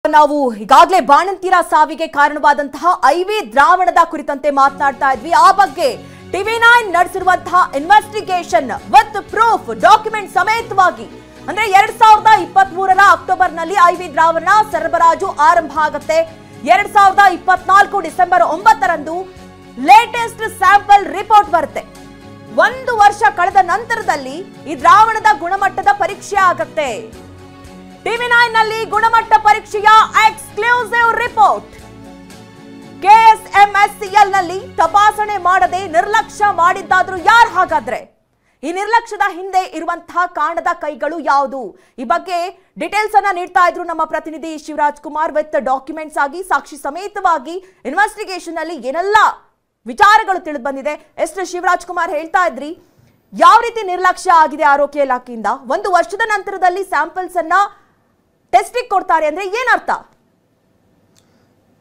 ನಾವು ಈಗಾಗಲೇ ಬಾಣಂತಿಯರ ಸಾವಿಗೆ ಕಾರಣವಾದಂತಹ ಐವಿ ದ್ರಾವಣದ ಕುರಿತಂತೆ ಮಾತನಾಡ್ತಾ ಇದ್ವಿ. ಆ ಬಗ್ಗೆ ಟಿವಿ9 ನಡೆಸಿರುವಂತಹ ಇನ್ವೆಸ್ಟಿಗೇಷನ್ ವಿತ್ ಪ್ರೂಫ್ ಡಾಕ್ಯುಮೆಂಟ್ ಸಮೇತವಾಗಿ ಅಂದ್ರೆ 2023ರ ಅಕ್ಟೋಬರ್ನಲ್ಲಿ ಐವಿ ದ್ರಾವಣ ಸರಬರಾಜು ಆರಂಭ ಆಗುತ್ತೆ. 2024 ಡಿಸೆಂಬರ್ 9ರಂದು ಲೇಟೆಸ್ಟ್ ಸ್ಯಾಂಪಲ್ ರಿಪೋರ್ಟ್ ಬರುತ್ತೆ. 1 ವರ್ಷ ಕಳೆದ ನಂತರದಲ್ಲಿ ಈ ದ್ರಾವಣದ ಗುಣಮಟ್ಟದ ಪರೀಕ್ಷೆ ಆಗುತ್ತೆ. ಟಿವಿ9 ನಲ್ಲಿ ಗುಣಮಟ್ಟ ಪರೀಕ್ಷೆಯ ಎಕ್ಸ್ಕ್ಲೂಸಿವ್ ರಿಪೋರ್ಟ್. ಕೆಎಸ್ಎಂಎಸ್ಸಿಎಲ್ ನಲ್ಲಿ ತಪಾಸಣೆ ಮಾಡದೆ ನಿರ್ಲಕ್ಷ್ಯ ಮಾಡಿದ್ದಾದ್ರೂ ಯಾರು? ಹಾಗಾದ್ರೆ ಈ ನಿರ್ಲಕ್ಷ್ಯದ ಹಿಂದೆ ಇರುವಂತಹ ಕಾಣದ ಕೈಗಳು ಯಾವುದು? ಈ ಬಗ್ಗೆ ಡೀಟೇಲ್ಸ್ ಅನ್ನ ನೀಡ್ತಾ ಇದ್ರು ನಮ್ಮ ಪ್ರತಿನಿಧಿ ಶಿವರಾಜ್ ಕುಮಾರ್ ವಿತ್ ಡಾಕ್ಯುಮೆಂಟ್ಸ್ ಆಗಿ ಸಾಕ್ಷಿ ಸಮೇತವಾಗಿ ಇನ್ವೆಸ್ಟಿಗೇಷನ್ ಅಲ್ಲಿ ಏನೆಲ್ಲ ವಿಚಾರಗಳು ತಿಳಿದು ಬಂದಿದೆ. ಎಷ್ಟು ಶಿವರಾಜ್ ಕುಮಾರ್ ಹೇಳ್ತಾ ಇದ್ರಿ, ಯಾವ ರೀತಿ ನಿರ್ಲಕ್ಷ್ಯ ಆಗಿದೆ ಆರೋಗ್ಯ ಇಲಾಖೆಯಿಂದ? 1 ವರ್ಷದ ನಂತರದಲ್ಲಿ ಸ್ಯಾಂಪಲ್ಸ್ ಅನ್ನ ಟೆಸ್ಟಿಗೆ ಕೊಡ್ತಾರೆ ಅಂದ್ರೆ ಏನರ್ಥ?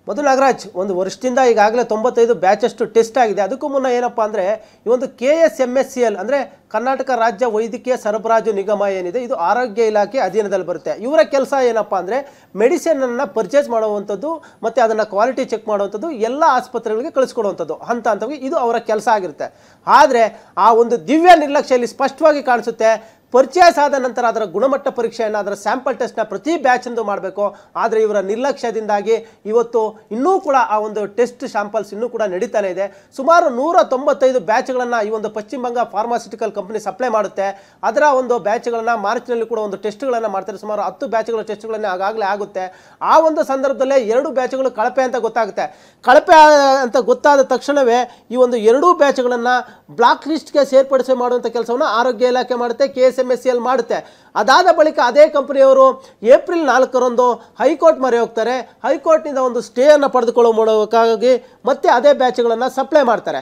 ಮಧು ನಾಗರಾಜ್, 1 ವರ್ಷದಿಂದ ಈಗಾಗಲೇ 95 ಬ್ಯಾಚಷ್ಟು ಟೆಸ್ಟ್ ಆಗಿದೆ. ಅದಕ್ಕೂ ಮುನ್ನ ಏನಪ್ಪಾ ಅಂದರೆ ಈ ಒಂದು KSMSCL ಅಂದರೆ ಕರ್ನಾಟಕ ರಾಜ್ಯ ವೈದ್ಯಕೀಯ ಸರಬರಾಜು ನಿಗಮ ಏನಿದೆ, ಇದು ಆರೋಗ್ಯ ಇಲಾಖೆ ಅಧೀನದಲ್ಲಿ ಬರುತ್ತೆ. ಇವರ ಕೆಲಸ ಏನಪ್ಪಾ ಅಂದರೆ ಮೆಡಿಸಿನನ್ನು ಪರ್ಚೇಸ್ ಮಾಡುವಂಥದ್ದು ಮತ್ತು ಅದನ್ನು ಕ್ವಾಲಿಟಿ ಚೆಕ್ ಮಾಡುವಂಥದ್ದು, ಎಲ್ಲ ಆಸ್ಪತ್ರೆಗಳಿಗೆ ಕಳಿಸ್ಕೊಡುವಂಥದ್ದು ಹಂತ ಹಂತವಾಗಿ ಇದು ಅವರ ಕೆಲಸ ಆಗಿರುತ್ತೆ. ಆದರೆ ಆ ಒಂದು ದಿವ್ಯ ನಿರ್ಲಕ್ಷ್ಯದಲ್ಲಿ ಸ್ಪಷ್ಟವಾಗಿ ಕಾಣಿಸುತ್ತೆ. ಪರ್ಚೇಸ್ ಆದ ನಂತರ ಅದರ ಗುಣಮಟ್ಟ ಪರೀಕ್ಷೆಯನ್ನು, ಅದರ ಸ್ಯಾಂಪಲ್ ಟೆಸ್ಟ್ನ ಪ್ರತಿ ಬ್ಯಾಚಂದು ಮಾಡಬೇಕು. ಆದರೆ ಇವರ ನಿರ್ಲಕ್ಷ್ಯದಿಂದಾಗಿ ಇವತ್ತು ಇನ್ನೂ ಕೂಡ ಆ ಒಂದು ಟೆಸ್ಟ್ ಸ್ಯಾಂಪಲ್ಸ್ ಇನ್ನೂ ಕೂಡ ನಡೀತಾನೆ ಇದೆ. ಸುಮಾರು 195 ಬ್ಯಾಚ್ಗಳನ್ನು ಈ ಒಂದು ಪಶ್ಚಿಮ ಬಂಗ ಫಾರ್ಮಾಸ್ಯೂಟಿಕಲ್ ಕಂಪನಿ ಸಪ್ಲೈ ಮಾಡುತ್ತೆ. ಅದರ ಒಂದು ಬ್ಯಾಚ್ಗಳನ್ನು ಮಾರ್ಚ್ನಲ್ಲಿ ಕೂಡ ಒಂದು ಟೆಸ್ಟ್ಗಳನ್ನು ಮಾಡ್ತಾರೆ. ಸುಮಾರು 10 ಬ್ಯಾಚ್ಗಳ ಟೆಸ್ಟ್ಗಳನ್ನೇ ಆಗಾಗಲೇ ಆಗುತ್ತೆ. ಆ ಒಂದು ಸಂದರ್ಭದಲ್ಲೇ 2 ಬ್ಯಾಚ್ಗಳು ಕಳಪೆ ಅಂತ ಗೊತ್ತಾಗುತ್ತೆ. ಕಳಪೆ ಅಂತ ಗೊತ್ತಾದ ತಕ್ಷಣವೇ ಈ ಒಂದು 2 ಬ್ಯಾಚ್ಗಳನ್ನು ಬ್ಲಾಕ್ ಲಿಸ್ಟ್ಗೆ ಸೇರ್ಪಡಿಸಿ ಮಾಡುವಂಥ ಕೆಲಸವನ್ನು ಆರೋಗ್ಯ ಇಲಾಖೆ ಮಾಡುತ್ತೆ, KSMSCL ಮಾಡುತ್ತೆ. ಅದಾದ ಬಳಿಕ ಅದೇ ಕಂಪನಿಯವರು ಏಪ್ರಿಲ್ 4ರಂದು ಹೈಕೋರ್ಟ್ ಮೊರೆ ಹೋಗ್ತಾರೆ. ಹೈಕೋರ್ಟ್ನಿಂದ ಒಂದು ಸ್ಟೇಯನ್ನು ಪಡೆದುಕೊಳ್ಳುವ ಮೂಲಕವಾಗಿ ಮತ್ತೆ ಅದೇ ಬ್ಯಾಚ್ಗಳನ್ನು ಸಪ್ಲೈ ಮಾಡ್ತಾರೆ.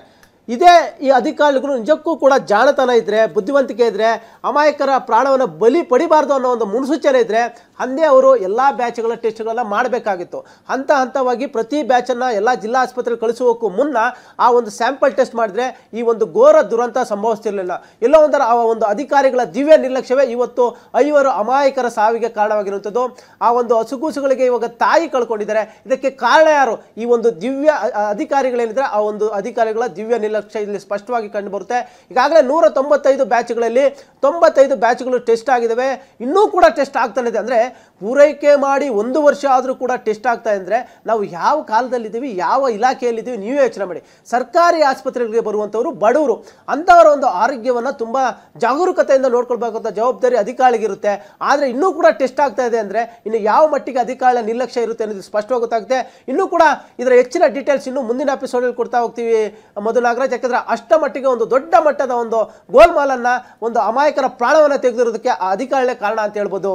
ಇದೇ ಈ ಅಧಿಕಾರಿಗಳು ನಿಜಕ್ಕೂ ಕೂಡ ಜಾಣತನ ಇದ್ದರೆ, ಬುದ್ಧಿವಂತಿಕೆ ಇದ್ದರೆ, ಅಮಾಯಕರ ಪ್ರಾಣವನ್ನು ಬಲಿ ಪಡಿಬಾರ್ದು ಅನ್ನೋ ಒಂದು ಮುನ್ಸೂಚನೆ ಇದ್ದರೆ ಅಂದೇ ಅವರು ಎಲ್ಲ ಬ್ಯಾಚ್ಗಳ ಟೆಸ್ಟ್ಗಳನ್ನು ಮಾಡಬೇಕಾಗಿತ್ತು. ಹಂತ ಹಂತವಾಗಿ ಪ್ರತಿ ಬ್ಯಾಚನ್ನು ಎಲ್ಲ ಜಿಲ್ಲಾ ಆಸ್ಪತ್ರೆಗೆ ಕಳಿಸುವಕ್ಕೂ ಮುನ್ನ ಆ ಒಂದು ಸ್ಯಾಂಪಲ್ ಟೆಸ್ಟ್ ಮಾಡಿದ್ರೆ ಈ ಒಂದು ಘೋರ ದುರಂತ ಸಂಭವಿಸ್ತಿರಲಿಲ್ಲ. ಎಲ್ಲೋ ಒಂದರ ಆ ಒಂದು ಅಧಿಕಾರಿಗಳ ದಿವ್ಯ ನಿರ್ಲಕ್ಷ್ಯವೇ ಇವತ್ತು 5 ಅಮಾಯಕರ ಸಾವಿಗೆ ಕಾರಣವಾಗಿರುವಂಥದ್ದು. ಆ ಒಂದು ಹಸುಗೂಸುಗಳಿಗೆ ಇವಾಗ ತಾಯಿ ಕಳ್ಕೊಂಡಿದ್ದಾರೆ. ಇದಕ್ಕೆ ಕಾರಣ ಯಾರು? ಈ ಒಂದು ದಿವ್ಯ ಅಧಿಕಾರಿಗಳೇನಿದ್ರೆ ಆ ಒಂದು ಅಧಿಕಾರಿಗಳ ದಿವ್ಯ ನಿರ್ಲಕ್ಷ್ಯ ಇಲ್ಲಿ ಸ್ಪಷ್ಟವಾಗಿ ಕಂಡು ಬರುತ್ತೆ. ಈಗಾಗಲೇ 195 ಬ್ಯಾಚ್ಗಳಲ್ಲಿ 95 ಬ್ಯಾಚ್ಗಳು ಟೆಸ್ಟ್ ಆಗಿದ್ದಾವೆ. ಇನ್ನೂ ಕೂಡ ಟೆಸ್ಟ್ ಆಗ್ತಾನೆ ಇದೆ. ಅಂದರೆ ಪೂರೈಕೆ ಮಾಡಿ 1 ವರ್ಷ ಆದರೂ ಕೂಡ ಟೆಸ್ಟ್ ಆಗ್ತಾ ಇದ್ರೆ ನಾವು ಯಾವ ಕಾಲದಲ್ಲಿದ್ದೀವಿ, ಯಾವ ಇಲಾಖೆಯಲ್ಲಿದ್ದೀವಿ ನೀವೇ ಯೋಚನೆ ಮಾಡಿ. ಸರ್ಕಾರಿ ಆಸ್ಪತ್ರೆಗಳಿಗೆ ಬರುವಂಥವರು ಬಡವರು, ಅಂಥವರ ಒಂದು ಆರೋಗ್ಯವನ್ನು ತುಂಬ ಜಾಗರೂಕತೆಯಿಂದ ನೋಡ್ಕೊಳ್ಬೇಕಂತ ಜವಾಬ್ದಾರಿ ಅಧಿಕಾರಿಗಿರುತ್ತೆ. ಆದರೆ ಇನ್ನೂ ಕೂಡ ಟೆಸ್ಟ್ ಆಗ್ತಾ ಇದೆ ಅಂದರೆ ಇನ್ನು ಯಾವ ಮಟ್ಟಿಗೆ ಅಧಿಕಾರಿಗಳ ನಿರ್ಲಕ್ಷ್ಯ ಇರುತ್ತೆ ಅನ್ನೋದು ಸ್ಪಷ್ಟವಾಗಿ ಗೊತ್ತಾಗುತ್ತೆ. ಇನ್ನೂ ಕೂಡ ಇದರ ಹೆಚ್ಚಿನ ಡೀಟೇಲ್ಸ್ ಇನ್ನು ಮುಂದಿನ ಎಪಿಸೋಡಲ್ಲಿ ಕೊಡ್ತಾ ಹೋಗ್ತೀವಿ ಮಧು ನಾಗರಾಜ್. ಯಾಕಂದ್ರೆ ಅಷ್ಟ ಮಟ್ಟಿಗೆ ಒಂದು ದೊಡ್ಡ ಮಟ್ಟದ ಒಂದು ಗೋಲ್ಮಾಲನ್ನ, ಒಂದು ಅಮಾಯಕರ ಪ್ರಾಣವನ್ನು ತೆಗೆದಿರೋದಕ್ಕೆ ಆ ಅಧಿಕಾರಿಗಳೇ ಕಾರಣ ಅಂತ ಹೇಳ್ಬೋದು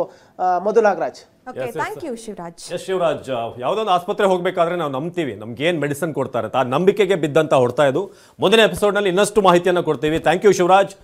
ಮಧು ನಾಗರಾಜ್. ಶಿವರಾಜ್, ಯಾವುದೊಂದು ಆಸ್ಪತ್ರೆ ಹೋಗ್ಬೇಕಾದ್ರೆ ನಾವು ನಂಬ್ತೀವಿ, ನಮ್ಗೆ ಏನ್ ಮೆಡಿಸಿನ್ ಕೊಡ್ತಾರೆ ಆ ನಂಬಿಕೆಗೆ ಬಿದ್ದಂತ ಹೊಡ್ತಾ ಇದು. ಮುಂದಿನ ಎಪಿಸೋಡ್ ನಲ್ಲಿ ಇನ್ನಷ್ಟು ಮಾಹಿತಿಯನ್ನು ಕೊಡ್ತೀವಿ. Thank you Shivraj.